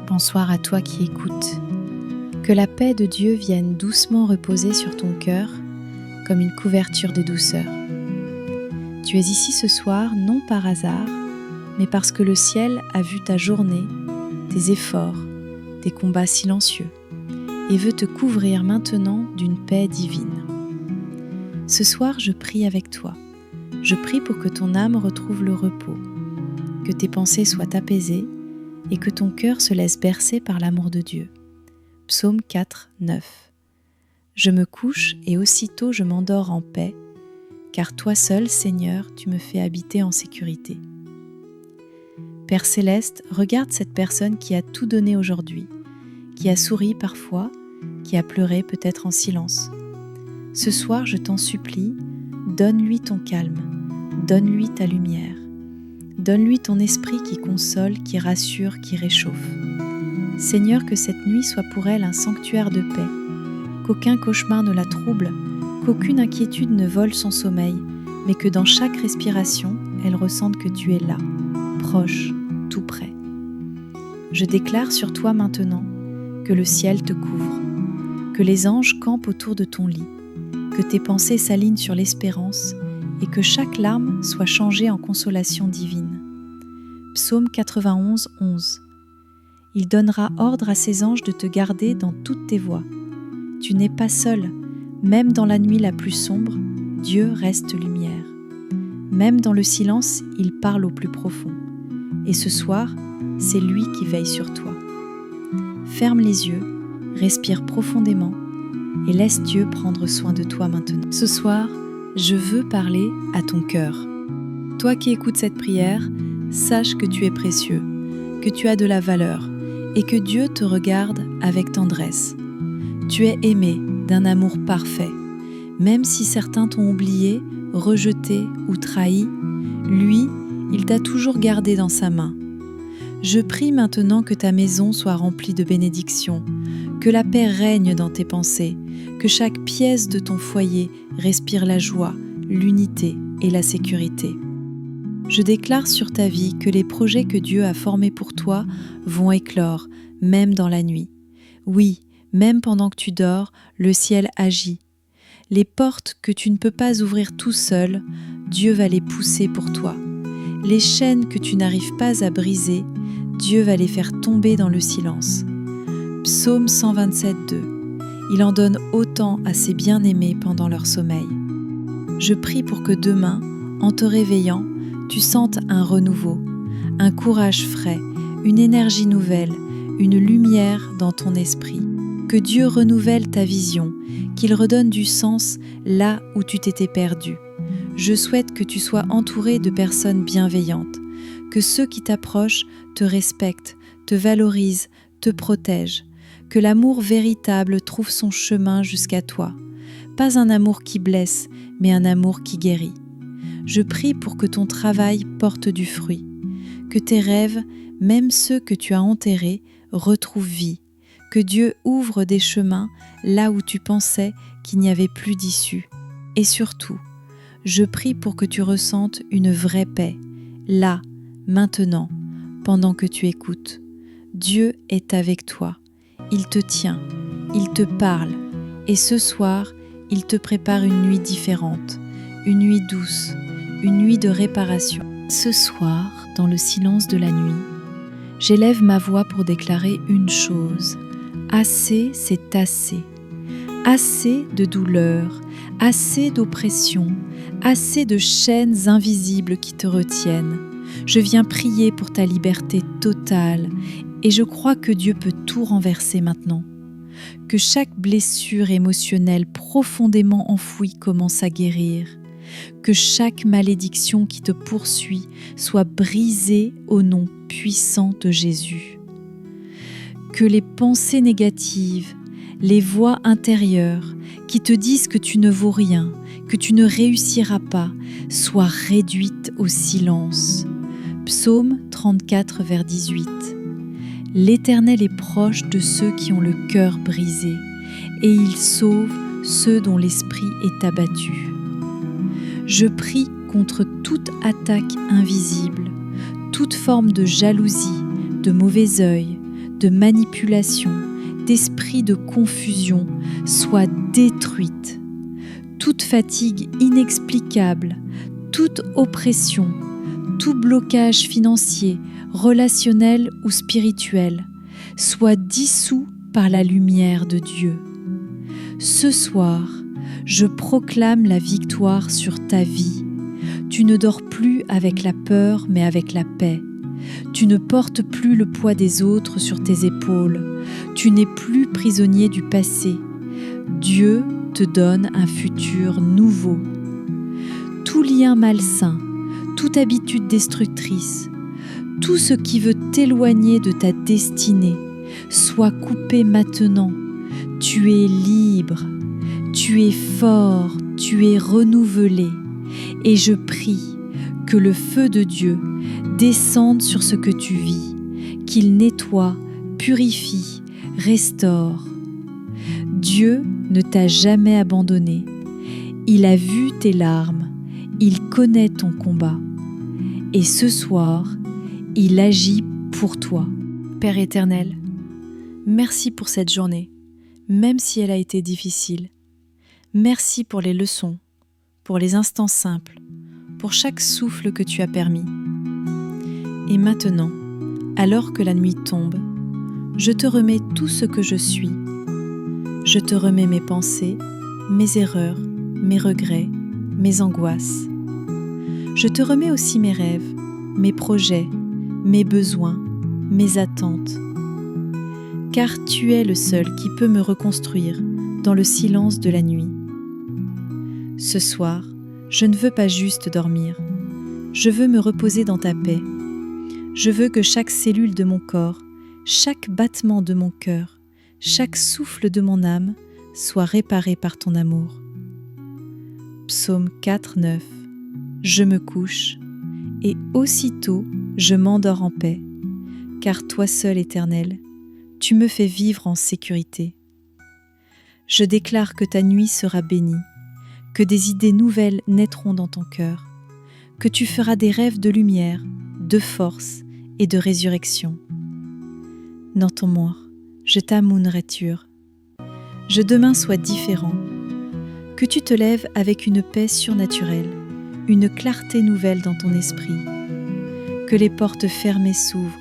Bonsoir à toi qui écoutes. Que la paix de Dieu vienne doucement reposer sur ton cœur comme une couverture de douceur. Tu es ici ce soir non par hasard, mais parce que le ciel a vu ta journée, tes efforts, tes combats silencieux, et veut te couvrir maintenant d'une paix divine. Ce soir, je prie avec toi. Je prie pour que ton âme retrouve le repos, que tes pensées soient apaisées et que ton cœur se laisse bercer par l'amour de Dieu. Psaume 4, 9. Je me couche et aussitôt je m'endors en paix, car toi seul, Seigneur, tu me fais habiter en sécurité. Père Céleste, regarde cette personne qui a tout donné aujourd'hui, qui a souri parfois, qui a pleuré peut-être en silence. Ce soir, je t'en supplie, donne-lui ton calme, donne-lui ta lumière. Donne-lui ton esprit qui console, qui rassure, qui réchauffe. Seigneur, que cette nuit soit pour elle un sanctuaire de paix, qu'aucun cauchemar ne la trouble, qu'aucune inquiétude ne vole son sommeil, mais que dans chaque respiration, elle ressente que tu es là, proche, tout près. Je déclare sur toi maintenant que le ciel te couvre, que les anges campent autour de ton lit, que tes pensées s'alignent sur l'espérance et que chaque larme soit changée en consolation divine. Psaume 91, 11. Il donnera ordre à ses anges de te garder dans toutes tes voies. Tu n'es pas seul, même dans la nuit la plus sombre, Dieu reste lumière. Même dans le silence, il parle au plus profond. Et ce soir, c'est lui qui veille sur toi. Ferme les yeux, respire profondément et laisse Dieu prendre soin de toi maintenant. Ce soir, je veux parler à ton cœur. Toi qui écoutes cette prière, sache que tu es précieux, que tu as de la valeur et que Dieu te regarde avec tendresse. Tu es aimé d'un amour parfait. Même si certains t'ont oublié, rejeté ou trahi, lui, il t'a toujours gardé dans sa main. Je prie maintenant que ta maison soit remplie de bénédictions, que la paix règne dans tes pensées, que chaque pièce de ton foyer respire la joie, l'unité et la sécurité. Je déclare sur ta vie que les projets que Dieu a formés pour toi vont éclore, même dans la nuit. Oui, même pendant que tu dors, le ciel agit. Les portes que tu ne peux pas ouvrir tout seul, Dieu va les pousser pour toi. Les chaînes que tu n'arrives pas à briser, Dieu va les faire tomber dans le silence. Psaume 127, 2. Il en donne autant à ses bien-aimés pendant leur sommeil. Je prie pour que demain, en te réveillant, tu sentes un renouveau, un courage frais, une énergie nouvelle, une lumière dans ton esprit. Que Dieu renouvelle ta vision, qu'il redonne du sens là où tu t'étais perdu. Je souhaite que tu sois entouré de personnes bienveillantes, que ceux qui t'approchent te respectent, te valorisent, te protègent, que l'amour véritable trouve son chemin jusqu'à toi. Pas un amour qui blesse, mais un amour qui guérit. Je prie pour que ton travail porte du fruit, que tes rêves, même ceux que tu as enterrés, retrouvent vie, que Dieu ouvre des chemins là où tu pensais qu'il n'y avait plus d'issue. Et surtout, je prie pour que tu ressentes une vraie paix, là, maintenant, pendant que tu écoutes. Dieu est avec toi. Il te tient, il te parle, et ce soir, il te prépare une nuit différente, une nuit douce, une nuit de réparation. Ce soir, dans le silence de la nuit, j'élève ma voix pour déclarer une chose. Assez, c'est assez. Assez de douleur, assez d'oppression, assez de chaînes invisibles qui te retiennent. Je viens prier pour ta liberté totale et je crois que Dieu peut tout renverser maintenant. Que chaque blessure émotionnelle profondément enfouie commence à guérir. Que chaque malédiction qui te poursuit soit brisée au nom puissant de Jésus. Que les pensées négatives, les voix intérieures qui te disent que tu ne vaux rien, que tu ne réussiras pas, soient réduites au silence. Psaume 34, vers 18. L'Éternel est proche de ceux qui ont le cœur brisé, et il sauve ceux dont l'esprit est abattu. Je prie contre toute attaque invisible, toute forme de jalousie, de mauvais œil, de manipulation, d'esprit de confusion soit détruite. Toute fatigue inexplicable, toute oppression, tout blocage financier, relationnel ou spirituel soit dissous par la lumière de Dieu. Ce soir, je proclame la victoire sur ta vie. Tu ne dors plus avec la peur, mais avec la paix. Tu ne portes plus le poids des autres sur tes épaules. Tu n'es plus prisonnier du passé. Dieu te donne un futur nouveau. Tout lien malsain, toute habitude destructrice, tout ce qui veut t'éloigner de ta destinée, soit coupé maintenant. Tu es libre, tu es fort, tu es renouvelé. Et je prie que le feu de Dieu descende sur ce que tu vis, qu'il nettoie, purifie, restaure. Dieu ne t'a jamais abandonné. Il a vu tes larmes, il connaît ton combat. Et ce soir, il agit pour toi. Père éternel, merci pour cette journée, même si elle a été difficile. Merci pour les leçons, pour les instants simples, pour chaque souffle que tu as permis. Et maintenant, alors que la nuit tombe, je te remets tout ce que je suis. Je te remets mes pensées, mes erreurs, mes regrets, mes angoisses. Je te remets aussi mes rêves, mes projets, mes besoins, mes attentes. Car tu es le seul qui peut me reconstruire dans le silence de la nuit. Ce soir, je ne veux pas juste dormir. Je veux me reposer dans ta paix. Je veux que chaque cellule de mon corps, chaque battement de mon cœur, chaque souffle de mon âme soit réparé par ton amour. Psaume 4, 9. Je me couche, et aussitôt je m'endors en paix, car toi seul, Éternel, tu me fais vivre en sécurité. Je déclare que ta nuit sera bénie, que des idées nouvelles naîtront dans ton cœur, que tu feras des rêves de lumière, de force et de résurrection. Dans ton moi, je t'amounreture. Je demain sois différent, que tu te lèves avec une paix surnaturelle, une clarté nouvelle dans ton esprit, que les portes fermées s'ouvrent,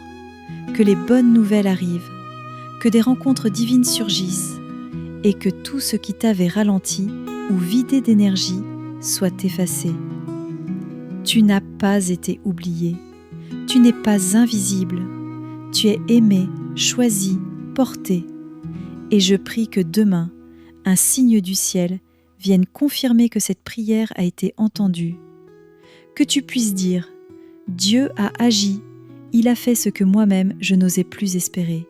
que les bonnes nouvelles arrivent, que des rencontres divines surgissent et que tout ce qui t'avait ralenti ou vidé d'énergie soit effacé. Tu n'as pas été oublié, tu n'es pas invisible, tu es aimé, choisi, porté. Et je prie que demain, un signe du ciel vienne confirmer que cette prière a été entendue. Que tu puisses dire « Dieu a agi, il a fait ce que moi-même je n'osais plus espérer ».